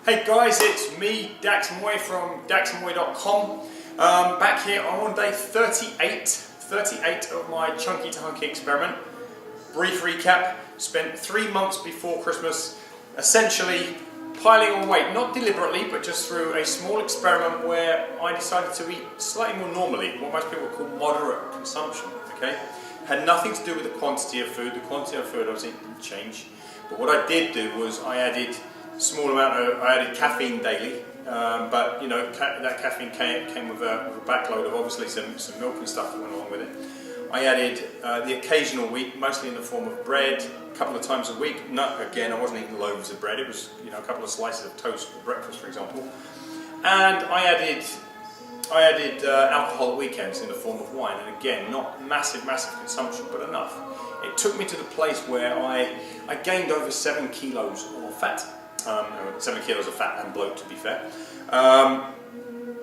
Hey guys, it's me, Dax Moy from daxmoy.com. Back here on day 38 of my chunky to hunky experiment. Brief recap, spent 3 months before Christmas essentially piling on weight, not deliberately, but just through a small experiment where I decided to eat slightly more normally, what most people call moderate consumption, okay? Had nothing to do with the quantity of food. The quantity of food obviously didn't change. But what I did do was I added I added caffeine daily, but you know, that caffeine came with a backload of obviously some milk and stuff that went along with it. I added the occasional wheat, mostly in the form of bread, a couple of times a week. Again, I wasn't eating loaves of bread, it was, you know, a couple of slices of toast for breakfast, for example. And I added alcohol at weekends in the form of wine, and again, not massive consumption, but enough. It took me to the place where I gained over 7 kilos of fat. 7 kilos of fat and bloat, to be fair. And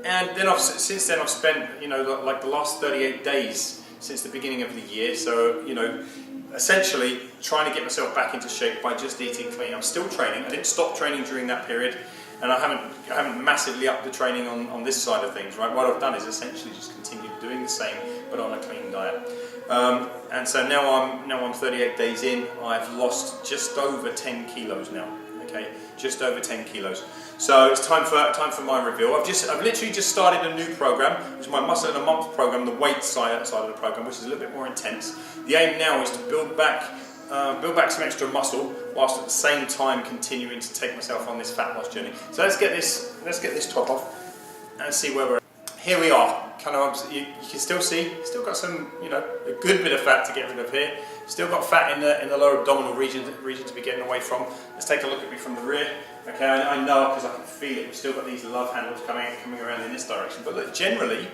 then since then I've spent, you know, like the last 38 days since the beginning of the year, so, you know, essentially trying to get myself back into shape by just eating clean. I'm still training. I didn't stop training during that period, and I haven't massively upped the training on this side of things, right? What I've done is essentially just continued doing the same, but on a clean diet. And so now I'm 38 days in. I've lost just over 10 kilos now. Okay, just over 10 kilos. So it's time for my reveal. I've literally just started a new program, which is my Muscle in a Month program, the weight side of the program, which is a little bit more intense. The aim now is to build back some extra muscle, whilst at the same time continuing to take myself on this fat loss journey. So let's get this top off and see where we're at. Here we are. Kind of, you can still see, still got some, you know, a good bit of fat to get rid of here. Still got fat in the lower abdominal region to be getting away from. Let's take a look at me from the rear. Okay, I know because I can feel it. We've still got these love handles coming around in this direction. But look, generally,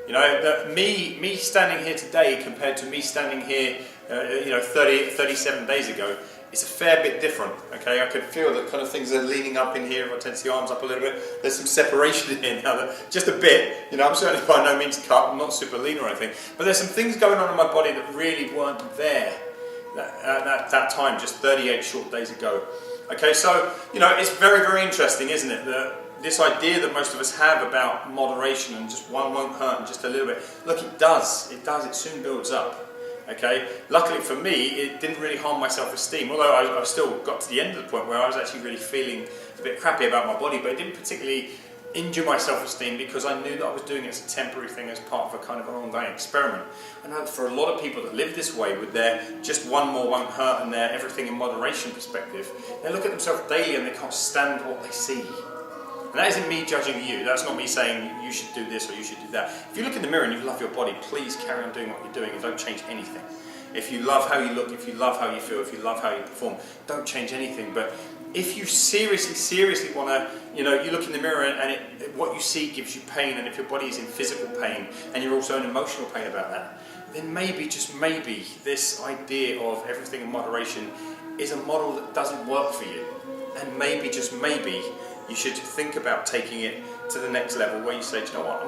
you know, me standing here today compared to me standing here, you know, 37 days ago, it's a fair bit different. Okay, I could feel that kind of things are leaning up in here. If I tense the arms up a little bit, there's some separation in here now. Just a bit. You know, I'm certainly by no means cut. I'm not super lean or anything. But there's some things going on in my body that really weren't there at that time, just 38 short days ago. Okay, so you know, it's very interesting, isn't it? This idea that most of us have about moderation and just one won't hurt and just a little bit. Look, it does. It soon builds up. Okay. Luckily for me, it didn't really harm my self-esteem. Although I still got to the end of the point where I was actually really feeling a bit crappy about my body, but it didn't particularly injure my self-esteem because I knew that I was doing it as a temporary thing, as part of a kind of an ongoing experiment. I know for a lot of people that live this way with their just one more won't hurt and their everything in moderation perspective, they look at themselves daily and they can't stand what they see. And that isn't me judging you. That's not me saying you should do this or you should do that. If you look in the mirror and you love your body, please carry on doing what you're doing and don't change anything. If you love how you look, if you love how you feel, if you love how you perform, don't change anything. But if you seriously want to, you know, you look in the mirror and what you see gives you pain, and if your body is in physical pain and you're also in emotional pain about that, then maybe, just maybe, this idea of everything in moderation is a model that doesn't work for you. And maybe, just maybe, you should think about taking it to the next level where you say, do you know what,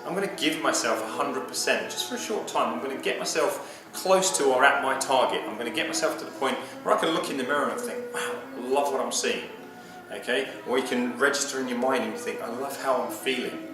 I'm going to give myself 100% just for a short time. I'm going to get myself close to or at my target. I'm going to get myself to the point where I can look in the mirror and think, wow, I love what I'm seeing. Okay? Or you can register in your mind and you think, I love how I'm feeling.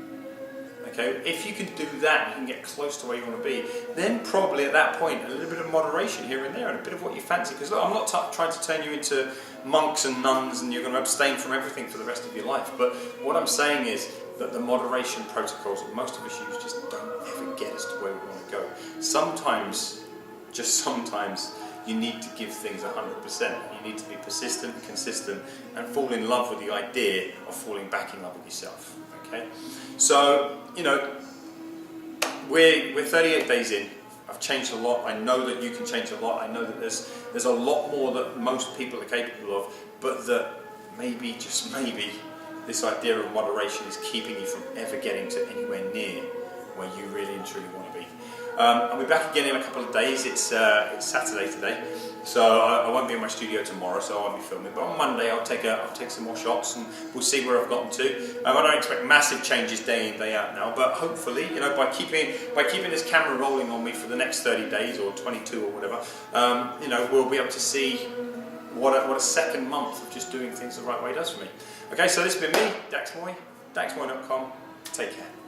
Okay? If you can do that, you can get close to where you want to be, then probably at that point a little bit of moderation here and there and a bit of what you fancy. Because look, I'm not trying to turn you into monks and nuns and you're going to abstain from everything for the rest of your life. But what I'm saying is that the moderation protocols that most of us use just don't ever get us to where we want to go. Sometimes, just sometimes, you need to give things 100%. You need to be persistent, consistent, and fall in love with the idea of falling back in love with yourself. Okay? So, you know, we're 38 days in. I've changed a lot. I know that you can change a lot. I know that there's a lot more that most people are capable of, but that maybe, just maybe, this idea of moderation is keeping you from ever getting to anywhere near where you really and truly want to be. I'll be back again in a couple of days. It's Saturday today, so I won't be in my studio tomorrow, so I won't be filming. But on Monday I'll take some more shots and we'll see where I've gotten to. I don't expect massive changes day in, day out now, but hopefully, you know, by keeping this camera rolling on me for the next 30 days or 22 or whatever, you know, we'll be able to see what a second month of just doing things the right way does for me. Okay, so this has been me, Dax Moy, daxmoy.com. Take care.